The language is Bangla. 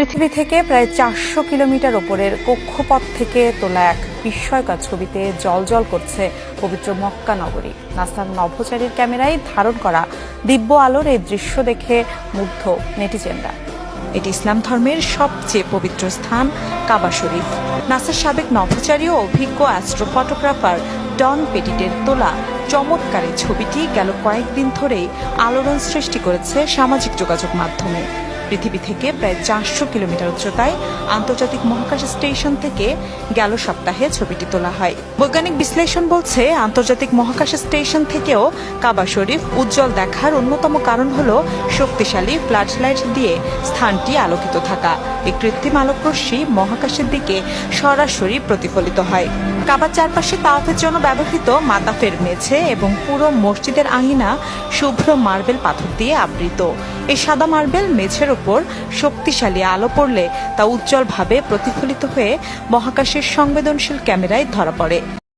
পৃথিবী থেকে প্রায় 400 কিলোমিটার ওপরের কক্ষপথ থেকে তোলা এক বিস্ময়কর ছবিতে জ্বলজ্বল করছে পবিত্র মক্কা নগরী। নাসার নভোচারীর ক্যামেরায় ধারণ করা দিব্য আলোর এই দৃশ্য দেখে মুগ্ধ নেটিজেনরা। এটি ইসলাম ধর্মের সবচেয়ে পবিত্র স্থান কাবা শরীফ। নাসার সাবেক নভোচারী ও অভিজ্ঞ অ্যাস্ট্রো ফটোগ্রাফার ডন পেটিটের তোলা চমৎকার এই ছবিটি গেল কয়েকদিন ধরেই আলোড়ন সৃষ্টি করেছে সামাজিক যোগাযোগ মাধ্যমে। পৃথিবী থেকে প্রায় 400 কিলোমিটার উচ্চতায় আন্তর্জাতিক মহাকাশ স্টেশন থেকে গেল সপ্তাহে ছবিটি তোলা হয়। বৈজ্ঞানিক বিশ্লেষণ বলছে, আন্তর্জাতিক মহাকাশ স্টেশন থেকেও কাবা শরীফ উজ্জ্বল দেখার অন্যতম কারণ হল শক্তিশালী ফ্লাড লাইট দিয়ে স্থানটি আলোকিত থাকা। এই কৃত্রিম আলোকরশ্মি মহাকাশের দিকে সরাসরি প্রতিফলিত হয়। কাবার চারপাশে তাওয়াফের জন্য ব্যবহৃত মাতাফের মেঝে এবং পুরো মসজিদের আঙিনা শুভ্র মার্বেল পাথর দিয়ে আবৃত। এই সাদা মার্বেল মেঝের উপর শক্তিশালী আলো পড়লে তা উজ্জ্বলভাবে প্রতিফলিত হয়ে মহাকাশের সংবেদনশীল ক্যামেরায় ধরা পড়ে।